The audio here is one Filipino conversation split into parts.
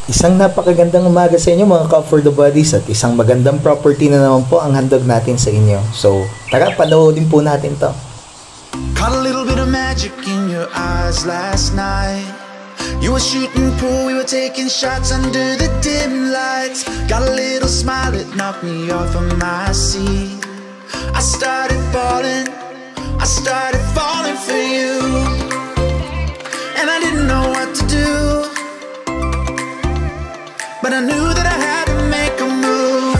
Isang napakagandang umaga sa inyo mga ka-For the Bodies at isang magandang property na naman po ang handog natin sa inyo. So, tara, panoodin po natin to. Caught a little bit of magic in your eyes last night. You were shooting pool, we were taking shots under the dim lights. Got a little smile that knocked me off of my seat. I started falling for you. And I didn't know what to do, but I knew that I had to make a move.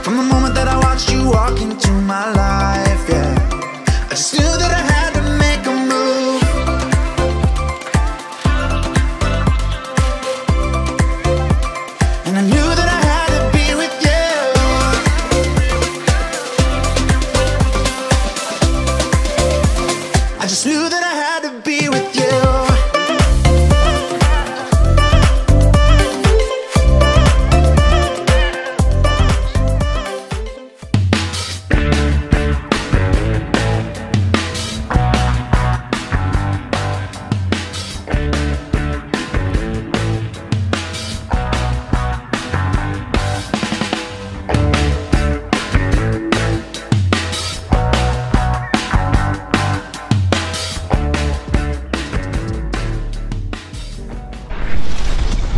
From the moment that I watched you walk into my life, yeah, I just knew that I had to make a move. And I knew that I had to be with you. I just knew that I had to be with you.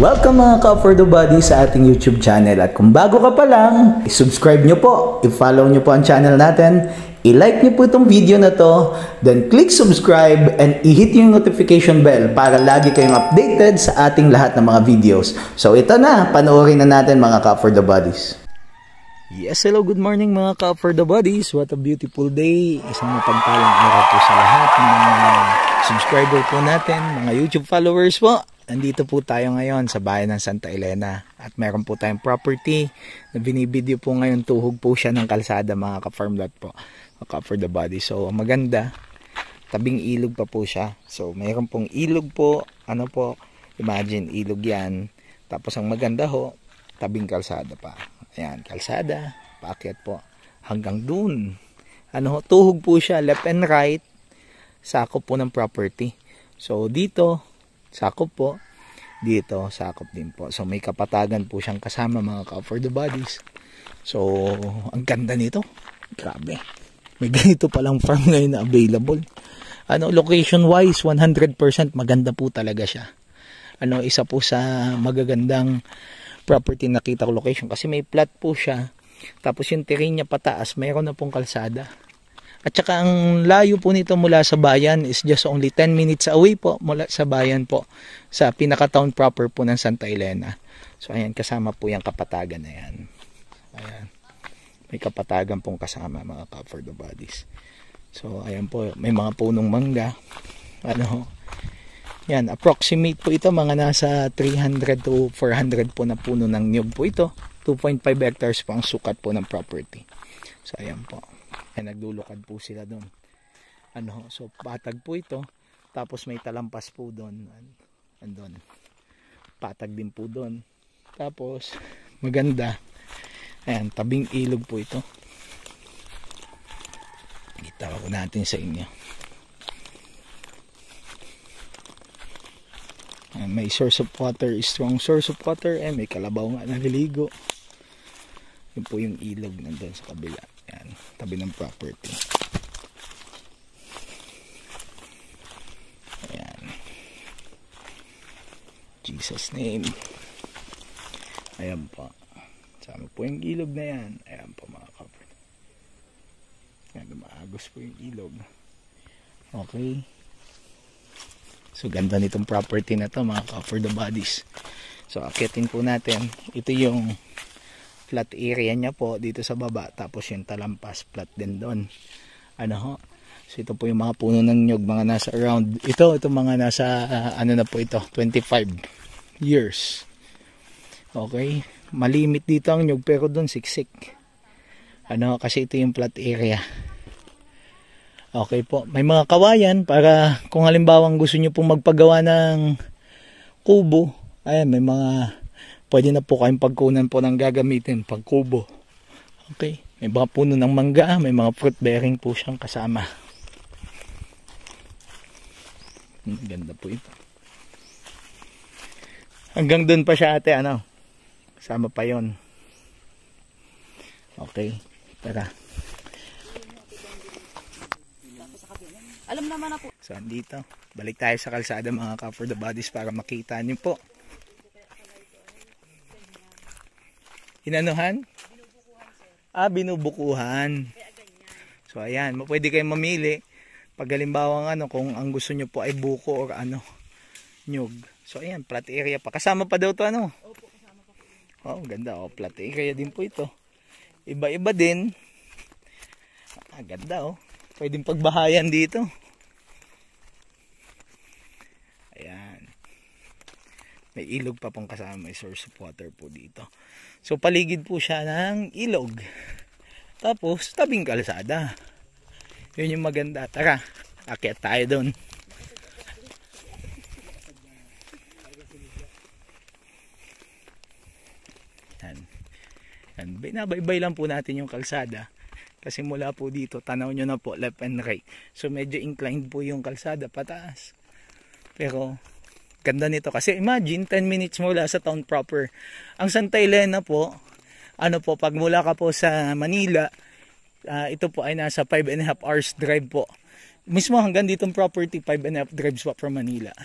Welcome mga ka-For the Bodies sa ating YouTube channel. At kung bago ka pa lang, i-subscribe nyo po, i-follow nyo po ang channel natin, i-like nyo po itong video na to, then click subscribe and i-hit yung notification bell para lagi kayong updated sa ating lahat ng mga videos. So ito na, panoorin na natin mga ka-For the Bodies. Yes, hello, good morning mga ka-For the Bodies. What a beautiful day. Isang mapagpalang araw po sa lahat ng mga subscriber po natin, mga YouTube followers po. Nandito po tayo ngayon sa bayan ng Santa Elena at meron po tayong property na binibideo po ngayon. Tuhog po siya ng kalsada mga ka-farm lot po, mga For the Body. So maganda, tabing ilog pa po siya. So meron pong ilog po, ano po, imagine ilog yan. Tapos ang maganda ho, tabing kalsada pa. Ayan, kalsada, paakyat po hanggang dun. Ano ho, tuhog po siya, left and right, sakop po ng property. So dito, sakop po, dito sakop din po. So may kapatagan po siyang kasama mga For the Bodies. So ang ganda nito, grabe, may ganito palang farm ngayon na available. Location wise 100% maganda po talaga siya. Isa po sa magagandang property nakita ko location kasi may plot po siya, tapos yung terrain niya pataas, mayroon na pong kalsada. At saka ang layo po nito mula sa bayan is just only 10 minutes away po mula sa bayan po, sa pinaka-town proper po ng Santa Elena. So ayan, kasama po yung kapatagan na yan. Ayan, may kapatagan pong kasama mga For the Bodies. So ayan po, may mga punong mangga. Yan, approximate po ito, mga nasa 300 to 400 po na puno ng niyog po ito. 2.5 hectares po ang sukat po ng property. So ayan po. Ay, naglulukad po sila doon. So patag po ito, tapos may talampas po doon. Andun. Patag din po doon. Tapos maganda. Ayan, tabing ilog po ito. Itawa ko natin sa inyo. Ayan, may source of water, strong source of water. May kalabaw nga naliligo. Yun po yung ilog nandun sa kabila. Ayan, tabi ng property. Ayan. Jesus name. Ayan po. Sama po yung ilog na yan. Ayan po mga kapatid. Ayan, maagos po yung ilog. Okay. So ganda nitong property na to mga For the Bodies. So akitin po natin. Ito yung flat area niya po dito sa baba, tapos yung talampas flat din doon. So ito po yung mga puno ng nyug, mga nasa around ito mga nasa na po ito, 25 years. Okay, malimit dito ang nyug pero doon siksik. Kasi ito yung flat area. Okay po, may mga kawayan para kung halimbawa gusto niyo pong magpagawa ng kubo. Ayan, may mga pwede na po kayong pagkunan po ng gagamitin pag kubo. Okay, may mga puno ng mangga, may mga fruit bearing po siyang kasama. Ganda po ito. Hanggang dun pa siya ate, ano? Kasama pa yon. Okay, tara. Alam naman na po. So, andito. Balik tayo sa kalsada mga ka for the bodies para makita niyo po. Inanuhan? Binubukuhan. So, ayan. Pwede kayong mamili. Pag halimbawa ano, kung ang gusto nyo po ay buko or ano, nyug. So, ayan. Flat area pa. Kasama pa daw to ano? Opo, kasama pa po. Oh, ganda. Oh, flat area din po ito. Iba-iba din. Ganda oh. Pwedeng pagbahayan dito. Ayan. May ilog pa pong kasama. May source of water po dito. So paligid po siya ng ilog. Tapos tabing kalsada. Yun yung maganda. Tara. Akyat tayo doon. Yan. Yan. Binabaybay lang po natin yung kalsada. Kasi mula po dito, tanaw nyo na po, left and right. So medyo inclined po yung kalsada, pataas. Pero, ganda nito. Kasi imagine, 10 minutes mula sa town proper. Ang Santa Elena po, ano po, pag mula ka po sa Manila, ito po ay nasa 5.5 hours drive po. Mismo hanggang ditong property, 5.5 drives po from Manila.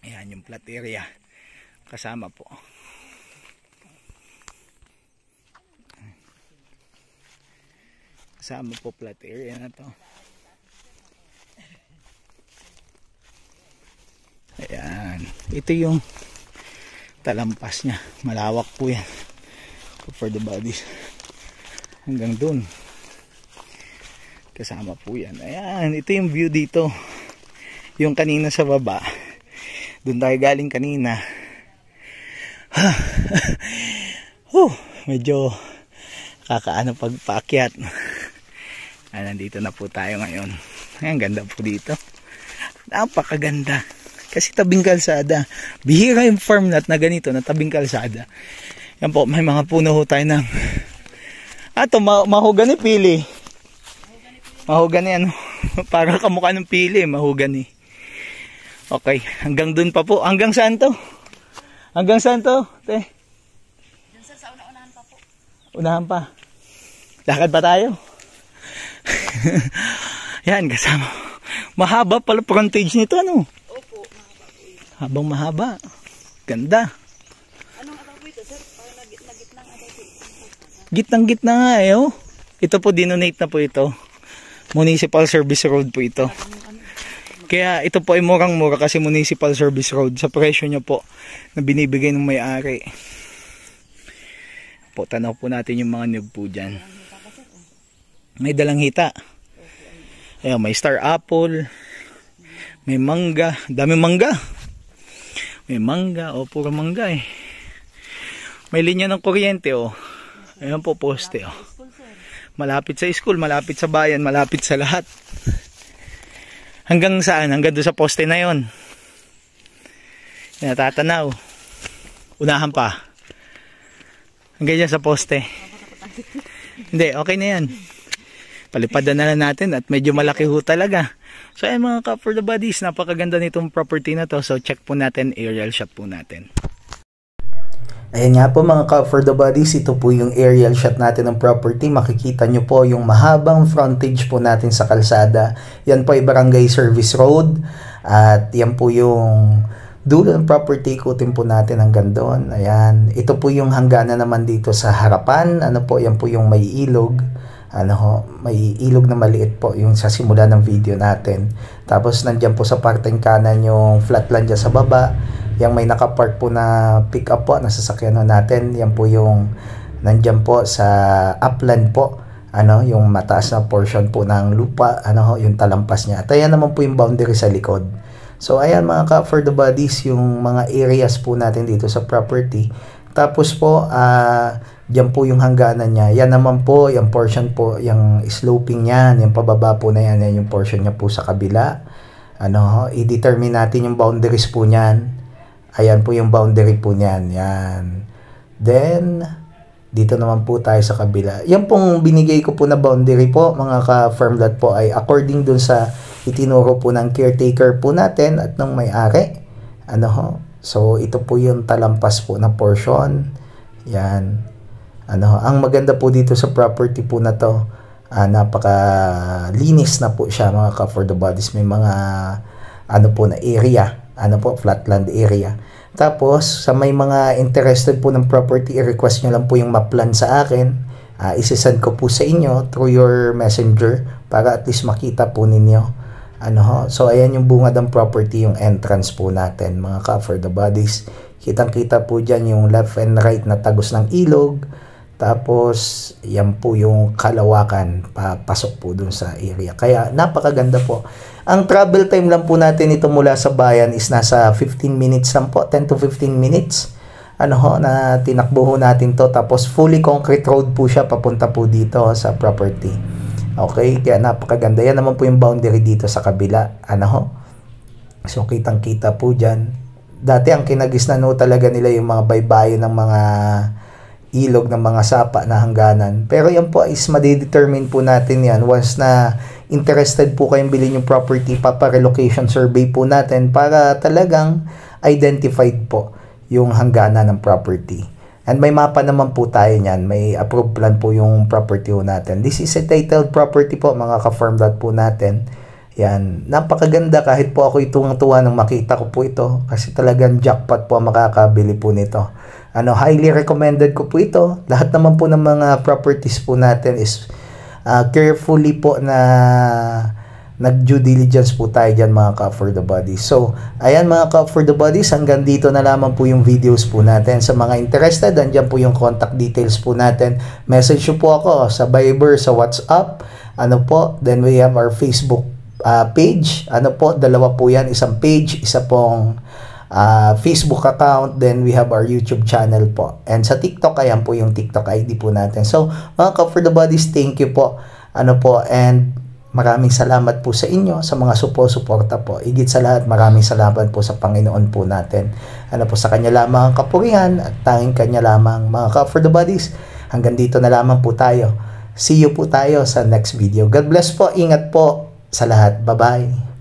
Ayan yung flat area. Kasama po. Kasama po flat area na to. Ayan. Ito yung talampas niya. Malawak po yan. For the bodies. Hanggang dun. Kasama po yan. Ayan. Ito yung view dito. Yung kanina sa baba. Dun tayo galing kanina. Medyo kakaano pagpaakyat. Nandito na po tayo ngayon. Ang ganda po dito. Napakaganda. Kasi tabing kalsada. Bihira yung farmland na ganito na tabing kalsada. Yan po, may mga puno ho tayo ng mahogani pili. Mahogani ano. Para kamukha ng pili, mahogani. Okay, hanggang dun pa po. Hanggang saan to? Hanggang saan to? Te? Dun sa una-unahan pa po. Unahan pa. Lakad pa tayo. Yan, kasama. Mahaba pala frontage nito, ano? Opo, mahaba po yun. Habang mahaba. Ganda. Anong ataw po ito, sir? Parang nagitnang ataw po ito. Gitnang-gitna nga eh, oh. Ito po, dinonate na po ito. Municipal Service Road po ito. Kaya ito po ay murang-mura kasi Municipal Service Road. Sa presyo niya po na binibigay ng may-ari. Po, tanaw po natin yung mga niyog po dyan. May dalang hita. Ayan, may star apple. May mangga. Dami mangga. May mangga. O, puro mangga eh. May linya ng kuryente o. Ayan po, poste o. Malapit sa school, malapit sa bayan, malapit sa lahat. Hanggang saan? Hanggang doon sa poste na yon. Natatanaw. Unahan pa. Hanggang dyan sa poste. Hindi, okay na yan. Palipadan na lang natin at medyo malaki ho talaga. So ayun mga ka for the bodies, napakaganda nitong property na to. So check po natin, aerial shot po natin. Ayan nga po mga ka for the bodies, ito po yung aerial shot natin ng property. Makikita nyo po yung mahabang frontage po natin sa kalsada. Yan po ay Barangay Service Road. At yan po yung dulo ng property, ikutin po natin hanggang doon. Ayan, ito po yung hangganan naman dito sa harapan. Ano po, yan po yung may ilog. Ano ho, may ilog na maliit po yung sa simula ng video natin. Tapos nandyan po sa parteng kanan yung flatland dyan sa baba. Yung may nakapark po na pick up po na sasakyan natin. Yan po yung nandyan po sa upland po. Ano, yung mataas na portion po ng lupa. Ano ho, yung talampas niya. At ayan naman po yung boundary sa likod. So ayan mga ka for the bodies, yung mga areas po natin dito sa property. Tapos po, diyan po yung hangganan niya. Yan naman po, yung portion po, yung sloping niyan, yung pababa po na yan, yan yung portion niya po sa kabila. Ano, i-determine natin yung boundaries po niyan. Ayan po yung boundary po niyan. Yan. Then, dito naman po tayo sa kabila. Yan pong binigay ko po na boundary po, mga ka-farmland po, ay according dun sa itinuro po ng caretaker po natin at ng may-ari. Ano ho? So, ito po yung talampas po na portion. Yan. Ano ho? Ang maganda po dito sa property po na to, napaka-linis na po siya mga ka-for the bodies. May mga, ano po na area. Ano po, flatland area. Tapos, sa may mga interested po ng property, i-request nyo lang po yung map-plan sa akin. Isisend ko po sa inyo through your messenger para at least makita po ninyo. Ano ho? So, ayan yung bungad ng property, yung entrance po natin, mga ka-for the bodies. Kitang-kita po dyan yung left and right na tagos ng ilog. Tapos, yan po yung kalawakan, papasok po dun sa area. Kaya, napakaganda po. Ang travel time lang po natin ito mula sa bayan is nasa 15 minutes lang po, 10 to 15 minutes. Ano ho, na tinakbo ho natin to. Tapos, fully concrete road po siya, papunta po dito sa property. Okay, kaya napakaganda. Yan naman po yung boundary dito sa kabila. Ano ho? So, kitang-kita po dyan. Dati, ang kinagisnan ho talaga nila yung mga baybayin ng mga ilog ng mga sapa na hangganan. Pero yan po is madidetermine po natin yan. Once na interested po kayong bilhin yung property, papa-relocation survey po natin para talagang identified po yung hangganan ng property. And may mapa naman po tayo niyan. May approved plan po yung property po natin. This is a titled property po, mga ka-farm lot po natin. Yan. Napakaganda, kahit po ako tuwang-tuwa nang makita ko po ito. Kasi talagang jackpot po ang makakabili po nito. Highly recommended ko po ito. Lahat naman po ng mga properties po natin is carefully po na nag-due diligence po tayo dyan, mga ka-for the bodies. So, ayan mga ka-for the bodies, hanggang dito na lamang po yung videos po natin. Sa mga interested, andyan po yung contact details po natin. Message po ako sa Viber, sa WhatsApp. Then we have our Facebook page. Dalawa po yan. Isang page, isa pong Facebook account. Then we have our YouTube channel po. And sa TikTok, ayan po yung TikTok ID po natin. So, mga ka-for the bodies, thank you po. And maraming salamat po sa inyo, sa mga suporta po. Higit sa lahat, maraming salamat po sa Panginoon po natin. Sa Kanya lamang ang kapurihan at tanging Kanya lamang, mga ka-for the bodies. Hanggang dito na lamang po tayo. See you po tayo sa next video. God bless po. Ingat po sa lahat. Bye-bye.